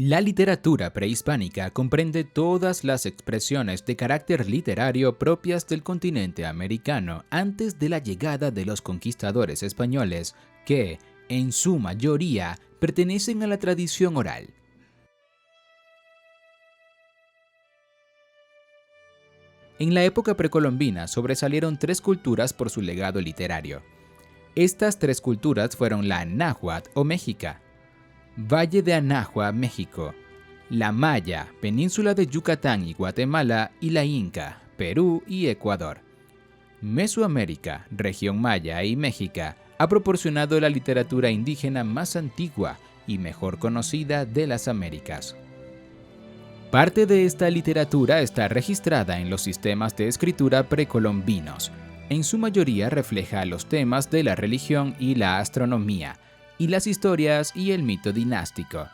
La literatura prehispánica comprende todas las expresiones de carácter literario propias del continente americano antes de la llegada de los conquistadores españoles, que, en su mayoría, pertenecen a la tradición oral. En la época precolombina sobresalieron tres culturas por su legado literario. Estas tres culturas fueron la náhuatl o méxica, Valle de Anahua, México, la maya, península de Yucatán y Guatemala, y la inca, Perú y Ecuador. Mesoamérica, región maya y méxica, ha proporcionado la literatura indígena más antigua y mejor conocida de las Américas. Parte de esta literatura está registrada en los sistemas de escritura precolombinos. En su mayoría refleja los temas de la religión y la astronomía, y las historias y el mito dinástico.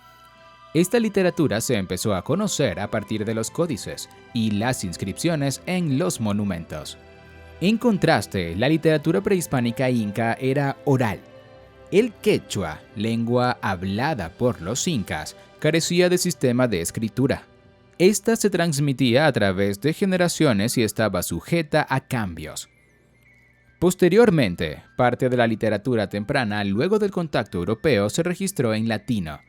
Esta literatura se empezó a conocer a partir de los códices y las inscripciones en los monumentos. En contraste, la literatura prehispánica inca era oral. El quechua, lengua hablada por los incas, carecía de sistema de escritura. Esta se transmitía a través de generaciones y estaba sujeta a cambios. Posteriormente, parte de la literatura temprana luego del contacto europeo se registró en latino,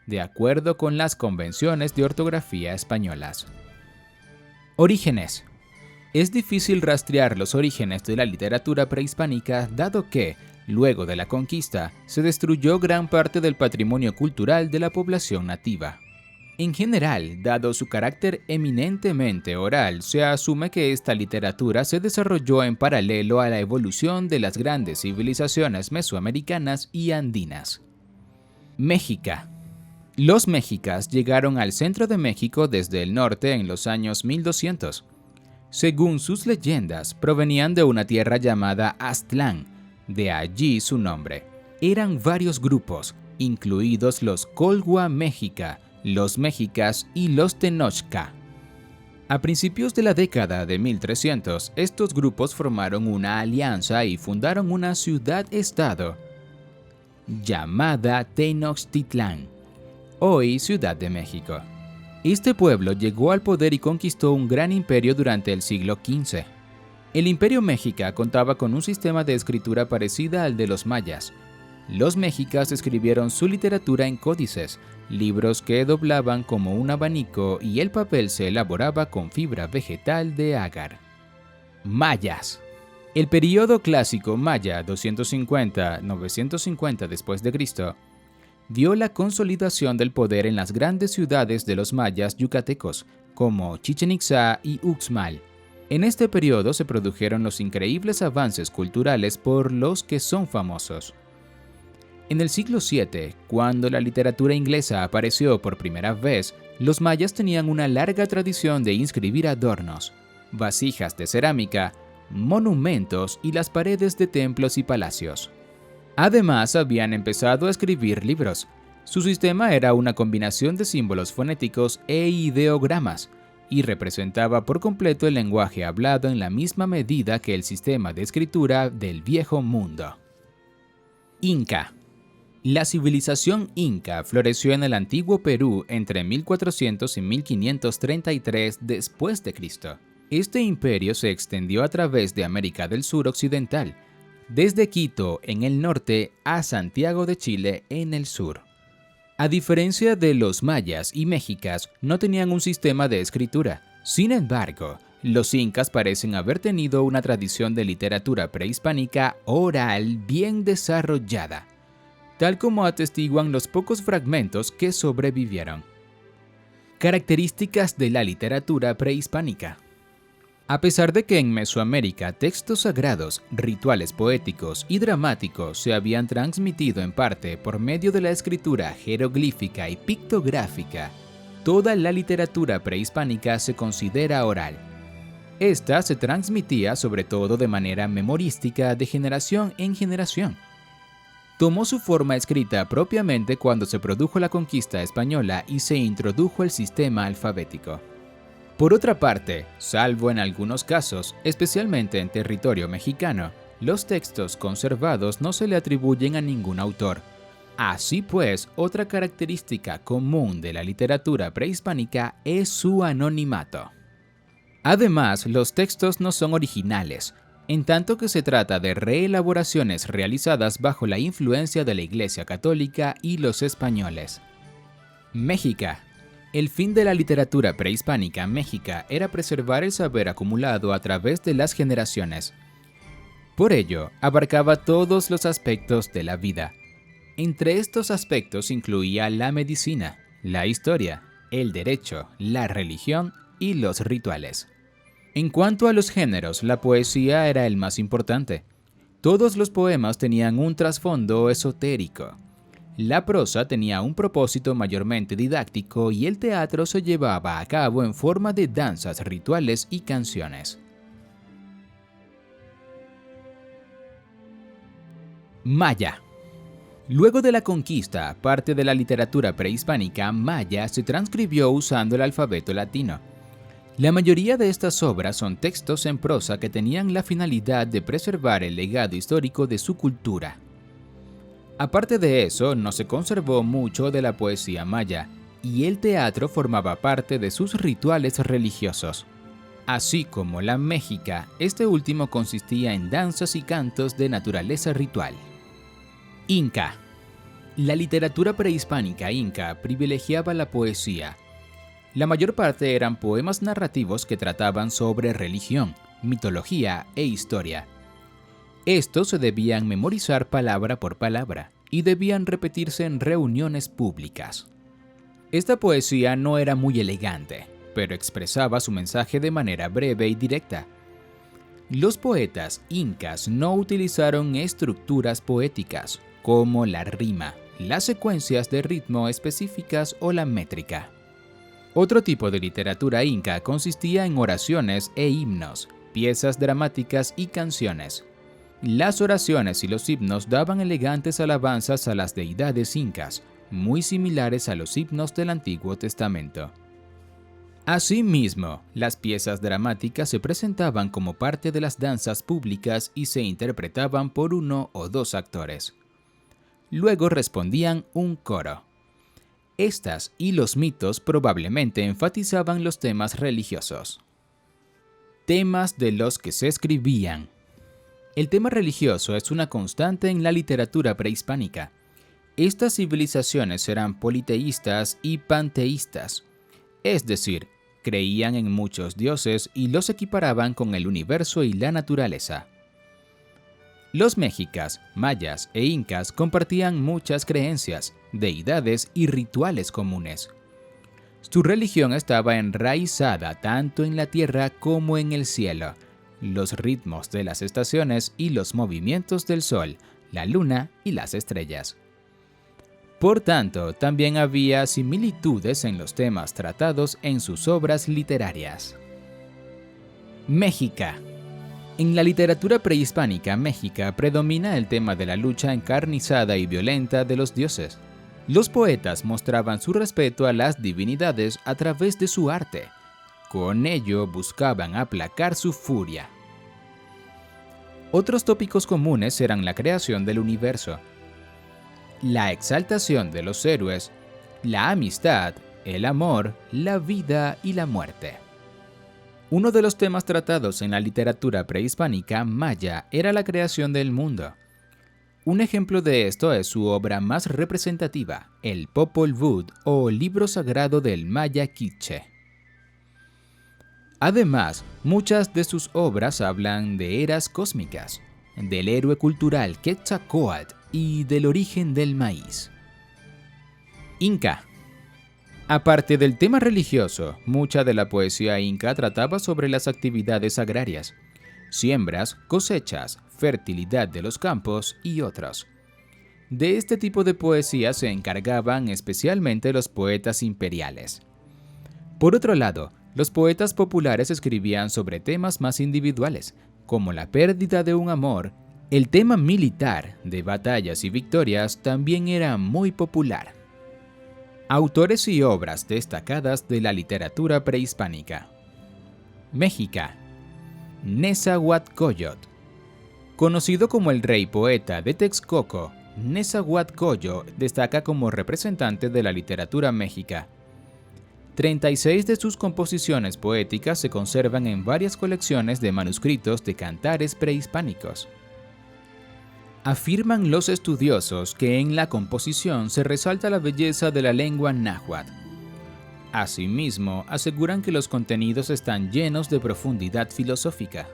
de acuerdo con las convenciones de ortografía españolas. Orígenes. Es difícil rastrear los orígenes de la literatura prehispánica dado que, luego de la conquista, se destruyó gran parte del patrimonio cultural de la población nativa. En general, dado su carácter eminentemente oral, se asume que esta literatura se desarrolló en paralelo a la evolución de las grandes civilizaciones mesoamericanas y andinas. Méxica. Los mexicas llegaron al centro de México desde el norte en los años 1200. Según sus leyendas, provenían de una tierra llamada Aztlán, de allí su nombre. Eran varios grupos, incluidos los Colhua Mexica, los mexicas y los tenochca. A principios de la década de 1300, estos grupos formaron una alianza y fundaron una ciudad-estado llamada Tenochtitlán, hoy Ciudad de México. Este pueblo llegó al poder y conquistó un gran imperio durante el siglo XV. El imperio mexica contaba con un sistema de escritura parecida al de los mayas. Los mexicas escribieron su literatura en códices, libros que doblaban como un abanico y el papel se elaboraba con fibra vegetal de agar. Mayas. El período clásico maya 250-950 después de Cristo dio la consolidación del poder en las grandes ciudades de los mayas yucatecos, como Chichén Itzá y Uxmal. En este periodo se produjeron los increíbles avances culturales por los que son famosos. En el siglo VII, cuando la literatura inglesa apareció por primera vez, los mayas tenían una larga tradición de inscribir adornos, vasijas de cerámica, monumentos y las paredes de templos y palacios. Además, habían empezado a escribir libros. Su sistema era una combinación de símbolos fonéticos e ideogramas, y representaba por completo el lenguaje hablado en la misma medida que el sistema de escritura del Viejo Mundo. Inca. La civilización inca floreció en el antiguo Perú entre 1400 y 1533 después de Cristo. Este imperio se extendió a través de América del Sur occidental, desde Quito en el norte a Santiago de Chile en el sur. A diferencia de los mayas y mexicas, no tenían un sistema de escritura. Sin embargo, los incas parecen haber tenido una tradición de literatura prehispánica oral bien desarrollada, tal como atestiguan los pocos fragmentos que sobrevivieron. Características de la literatura prehispánica. A pesar de que en Mesoamérica textos sagrados, rituales poéticos y dramáticos se habían transmitido en parte por medio de la escritura jeroglífica y pictográfica, toda la literatura prehispánica se considera oral. Esta se transmitía sobre todo de manera memorística de generación en generación. Tomó su forma escrita propiamente cuando se produjo la conquista española y se introdujo el sistema alfabético. Por otra parte, salvo en algunos casos, especialmente en territorio mexicano, los textos conservados no se le atribuyen a ningún autor. Así pues, otra característica común de la literatura prehispánica es su anonimato. Además, los textos no son originales, en tanto que se trata de reelaboraciones realizadas bajo la influencia de la Iglesia Católica y los españoles. Méxica. El fin de la literatura prehispánica mexica era preservar el saber acumulado a través de las generaciones. Por ello, abarcaba todos los aspectos de la vida. Entre estos aspectos incluía la medicina, la historia, el derecho, la religión y los rituales. En cuanto a los géneros, la poesía era el más importante. Todos los poemas tenían un trasfondo esotérico. La prosa tenía un propósito mayormente didáctico y el teatro se llevaba a cabo en forma de danzas, rituales y canciones. Maya. Luego de la conquista, parte de la literatura prehispánica maya se transcribió usando el alfabeto latino. La mayoría de estas obras son textos en prosa que tenían la finalidad de preservar el legado histórico de su cultura. Aparte de eso, no se conservó mucho de la poesía maya, y el teatro formaba parte de sus rituales religiosos. Así como la méxica, este último consistía en danzas y cantos de naturaleza ritual. Inca. La literatura prehispánica inca privilegiaba la poesía. La mayor parte eran poemas narrativos que trataban sobre religión, mitología e historia. Estos se debían memorizar palabra por palabra y debían repetirse en reuniones públicas. Esta poesía no era muy elegante, pero expresaba su mensaje de manera breve y directa. Los poetas incas no utilizaron estructuras poéticas, como la rima, las secuencias de ritmo específicas o la métrica. Otro tipo de literatura inca consistía en oraciones e himnos, piezas dramáticas y canciones. Las oraciones y los himnos daban elegantes alabanzas a las deidades incas, muy similares a los himnos del Antiguo Testamento. Asimismo, las piezas dramáticas se presentaban como parte de las danzas públicas y se interpretaban por uno o dos actores. Luego respondían un coro. Estas y los mitos probablemente enfatizaban los temas religiosos. Temas de los que se escribían. El tema religioso es una constante en la literatura prehispánica. Estas civilizaciones eran politeístas y panteístas, es decir, creían en muchos dioses y los equiparaban con el universo y la naturaleza. Los mexicas, mayas e incas compartían muchas creencias, deidades y rituales comunes. Su religión estaba enraizada tanto en la tierra como en el cielo, los ritmos de las estaciones y los movimientos del sol, la luna y las estrellas. Por tanto, también había similitudes en los temas tratados en sus obras literarias. Méxica. En la literatura prehispánica mexica predomina el tema de la lucha encarnizada y violenta de los dioses. Los poetas mostraban su respeto a las divinidades a través de su arte. Con ello buscaban aplacar su furia. Otros tópicos comunes eran la creación del universo, la exaltación de los héroes, la amistad, el amor, la vida y la muerte. Uno de los temas tratados en la literatura prehispánica maya era la creación del mundo. Un ejemplo de esto es su obra más representativa, el Popol Vuh o Libro Sagrado del Maya Quiché. Además, muchas de sus obras hablan de eras cósmicas, del héroe cultural Quetzalcóatl y del origen del maíz. Inca. Aparte del tema religioso, mucha de la poesía inca trataba sobre las actividades agrarias, siembras, cosechas, fertilidad de los campos y otros. De este tipo de poesía se encargaban especialmente los poetas imperiales. Por otro lado, los poetas populares escribían sobre temas más individuales, como la pérdida de un amor. El tema militar, de batallas y victorias, también era muy popular. Autores y obras destacadas de la literatura prehispánica. Méxica. Nezahualcóyotl. Conocido como el rey poeta de Texcoco, Nezahualcóyotl destaca como representante de la literatura mexica. 36 de sus composiciones poéticas se conservan en varias colecciones de manuscritos de cantares prehispánicos. Afirman los estudiosos que en la composición se resalta la belleza de la lengua náhuatl. Asimismo, aseguran que los contenidos están llenos de profundidad filosófica.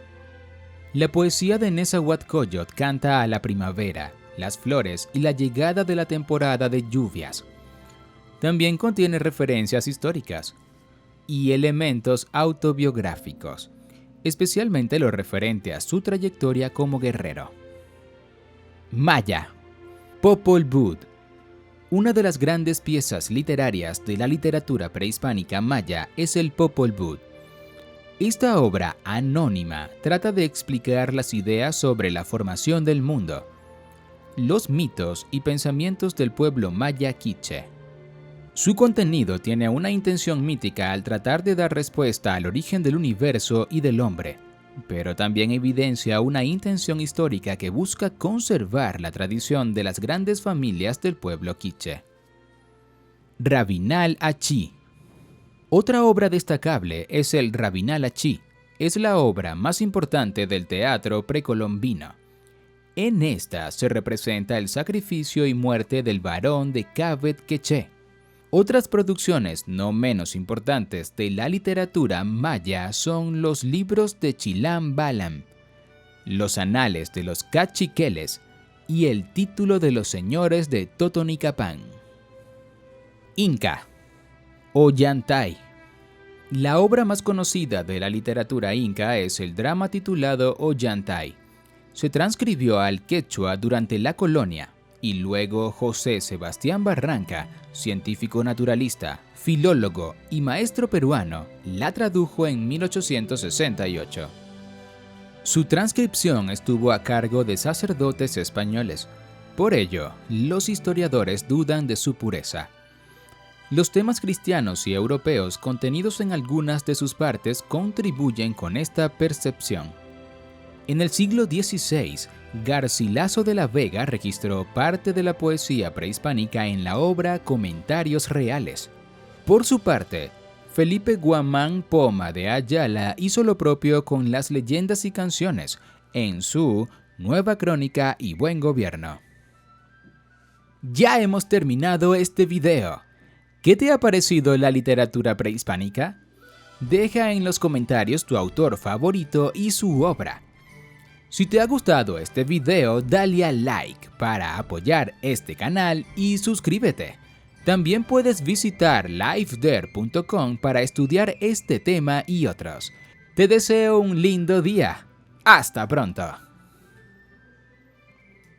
La poesía de Nezahualcóyotl canta a la primavera, las flores y la llegada de la temporada de lluvias. También contiene referencias históricas y elementos autobiográficos, especialmente lo referente a su trayectoria como guerrero. Maya, Popol Vuh. Una de las grandes piezas literarias de la literatura prehispánica maya es el Popol Vuh. Esta obra anónima trata de explicar las ideas sobre la formación del mundo, los mitos y pensamientos del pueblo maya quiché. Su contenido tiene una intención mítica al tratar de dar respuesta al origen del universo y del hombre, pero también evidencia una intención histórica que busca conservar la tradición de las grandes familias del pueblo quiché. Rabinal Achí. Otra obra destacable es el Rabinal Achí. Es la obra más importante del teatro precolombino. En esta se representa el sacrificio y muerte del varón de Cabet Queché. Otras producciones no menos importantes de la literatura maya son los libros de Chilam Balam, los anales de los cachiqueles y el título de los señores de Totonicapán. Inca, Ollantay. La obra más conocida de la literatura inca es el drama titulado Ollantay. Se transcribió al quechua durante la colonia y luego José Sebastián Barranca, científico naturalista, filólogo y maestro peruano, la tradujo en 1868. Su transcripción estuvo a cargo de sacerdotes españoles. Por ello, los historiadores dudan de su pureza. Los temas cristianos y europeos contenidos en algunas de sus partes contribuyen con esta percepción. En el siglo XVI, Garcilaso de la Vega registró parte de la poesía prehispánica en la obra Comentarios Reales. Por su parte, Felipe Guamán Poma de Ayala hizo lo propio con las leyendas y canciones en su Nueva Crónica y Buen Gobierno. Ya hemos terminado este video. ¿Qué te ha parecido la literatura prehispánica? Deja en los comentarios tu autor favorito y su obra. Si te ha gustado este video, dale a like para apoyar este canal y suscríbete. También puedes visitar lifeder.com para estudiar este tema y otros. Te deseo un lindo día. ¡Hasta pronto!